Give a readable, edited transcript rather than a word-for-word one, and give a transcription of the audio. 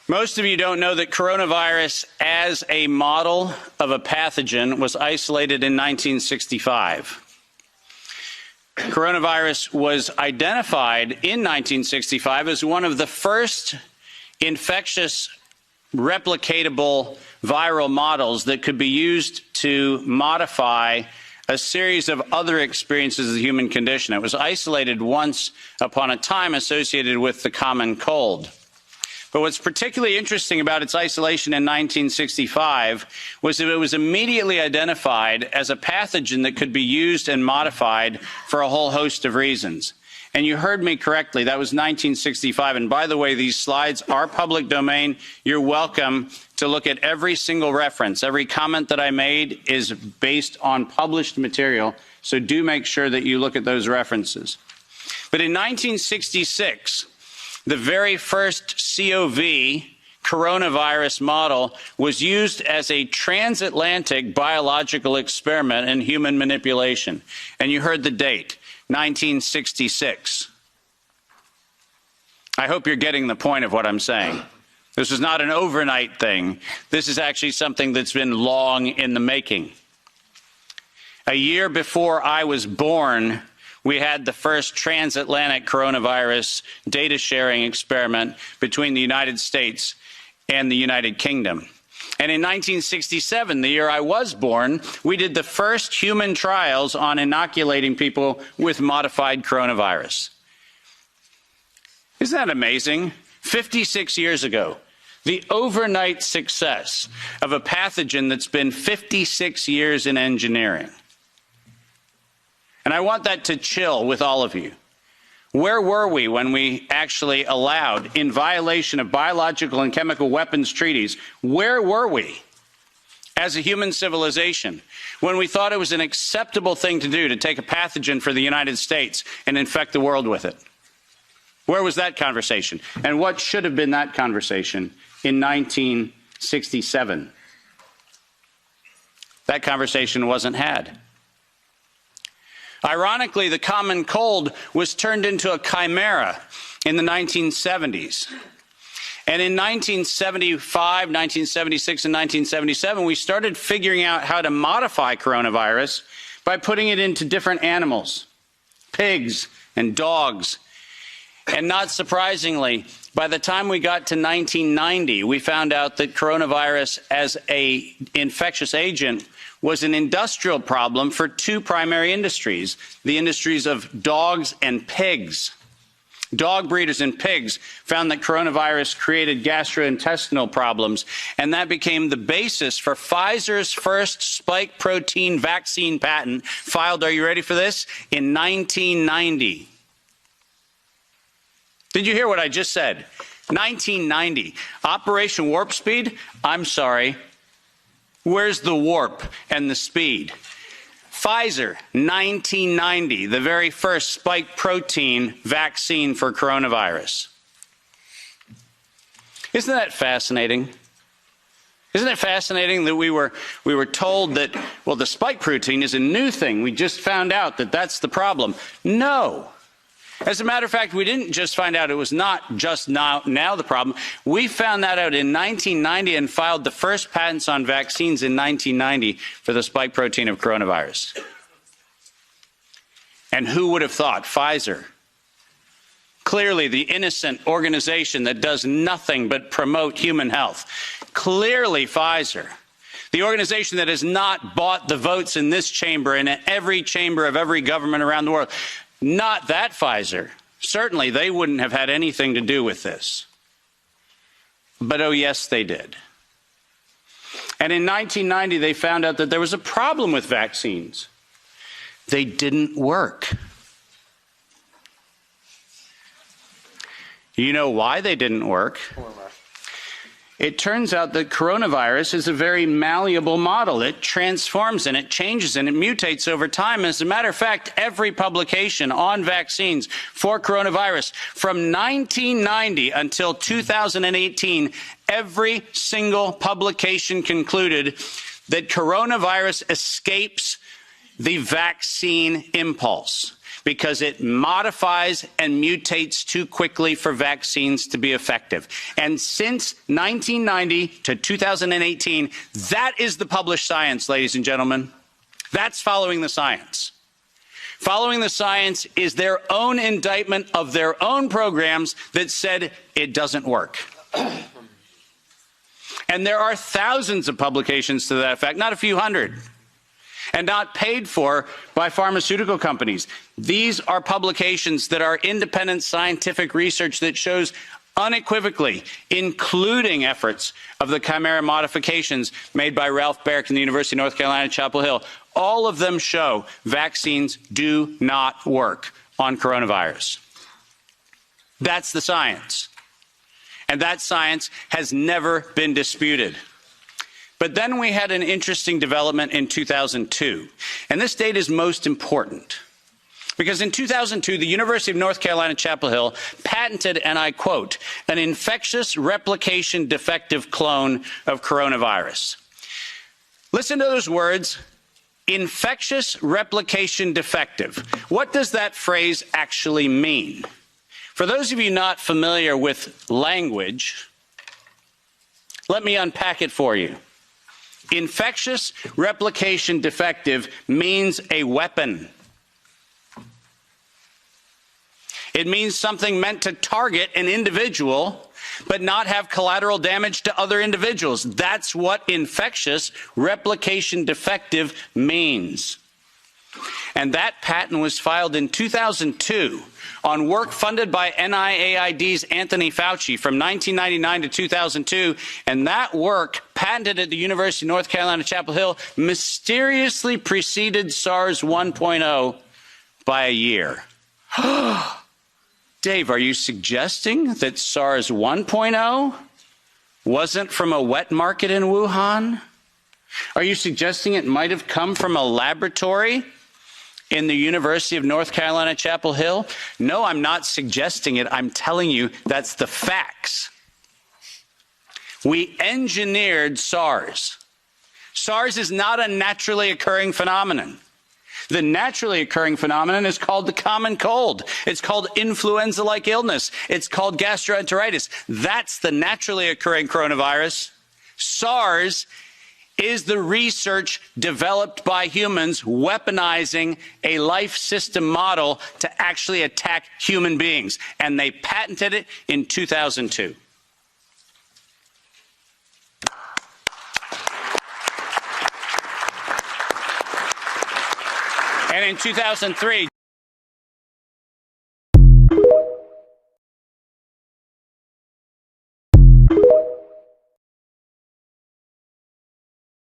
Most of you don't know that coronavirus as a model of a pathogen was isolated in 1965. Coronavirus was identified in 1965 as one of the first infectious replicatable viral models that could be used to modify a series of other experiences of the human condition. It was isolated once upon a time associated with the common cold. But what's particularly interesting about its isolation in 1965 was that it was immediately identified as a pathogen that could be used and modified for a whole host of reasons. And you heard me correctly, that was 1965. And by the way, these slides are public domain. You're welcome to look at every single reference. Every comment that I made is based on published material, so do make sure that you look at those references. But in 1966, the very first COV coronavirus model was used as a transatlantic biological experiment in human manipulation. And you heard the date, 1966. I hope you're getting the point of what I'm saying. This is not an overnight thing. This is actually something that's been long in the making. A year before I was born, we had the first transatlantic coronavirus data sharing experiment between the United States and the United Kingdom. And in 1967, the year I was born, we did the first human trials on inoculating people with modified coronavirus. Isn't that amazing? 56 years ago, the overnight success of a pathogen that's been 56 years in engineering. And I want that to chill with all of you. Where were we when we actually allowed, in violation of biological and chemical weapons treaties, where were we as a human civilization when we thought it was an acceptable thing to do to take a pathogen for the United States and infect the world with it? Where was that conversation? And what should have been that conversation in 1967? That conversation wasn't had. Ironically, the common cold was turned into a chimera in the 1970s. And in 1975, 1976, and 1977, we started figuring out how to modify coronavirus by putting it into different animals, pigs and dogs. And not surprisingly, by the time we got to 1990, we found out that coronavirus as an infectious agent was an industrial problem for two primary industries, the industries of dogs and pigs. Dog breeders and pigs found that coronavirus created gastrointestinal problems, and that became the basis for Pfizer's first spike protein vaccine patent, filed, are you ready for this, in 1990. Did you hear what I just said? 1990. Operation Warp Speed? I'm sorry. Where's the warp and the speed? Pfizer, 1990, the very first spike protein vaccine for coronavirus. Isn't that fascinating? Isn't it fascinating that we were told that, well, the spike protein is a new thing. We just found out that that's the problem. No. As a matter of fact, we didn't just find out it was not just now the problem. We found that out in 1990 and filed the first patents on vaccines in 1990 for the spike protein of coronavirus. And who would have thought? Pfizer. Clearly the innocent organization that does nothing but promote human health. Clearly Pfizer. The organization that has not bought the votes in this chamber and in every chamber of every government around the world. Not that Pfizer. Certainly, they wouldn't have had anything to do with this. But oh yes, they did. And in 1990, they found out that there was a problem with vaccines. They didn't work. You know why they didn't work? It turns out that coronavirus is a very malleable model. It transforms and it changes and it mutates over time. As a matter of fact, every publication on vaccines for coronavirus from 1990 until 2018, every single publication concluded that coronavirus escapes the vaccine impulse. because it modifies and mutates too quickly for vaccines to be effective. And since 1990 to 2018, that is the published science, ladies and gentlemen. That's following the science. Following the science is their own indictment of their own programs that said it doesn't work. And there are thousands of publications to that effect, not a few hundred, and not paid for by pharmaceutical companies. These are publications that are independent scientific research that shows unequivocally, including efforts of the chimera modifications made by Ralph Baric in the University of North Carolina, Chapel Hill. All of them show vaccines do not work on coronavirus. That's the science. And that science has never been disputed. But then we had an interesting development in 2002. And this date is most important. Because in 2002, the University of North Carolina, Chapel Hill patented, and I quote, an infectious replication defective clone of coronavirus. Listen to those words, infectious replication defective. What does that phrase actually mean? For those of you not familiar with language, let me unpack it for you. Infectious replication defective means a weapon. It means something meant to target an individual, but not have collateral damage to other individuals. That's what infectious replication defective means. And that patent was filed in 2002 on work funded by NIAID's Anthony Fauci from 1999 to 2002. And that work, patented at the University of North Carolina, Chapel Hill, mysteriously preceded SARS 1.0 by a year. Dave, are you suggesting that SARS 1.0 wasn't from a wet market in Wuhan? Are you suggesting it might have come from a laboratory in the University of North Carolina, Chapel Hill? No, I'm not suggesting it. I'm telling you that's the facts. We engineered SARS. SARS is not a naturally occurring phenomenon. The naturally occurring phenomenon is called the common cold. It's called influenza-like illness. It's called gastroenteritis. That's the naturally occurring coronavirus. SARS is the research developed by humans weaponizing a life system model to actually attack human beings. And they patented it in 2002. And in 2003,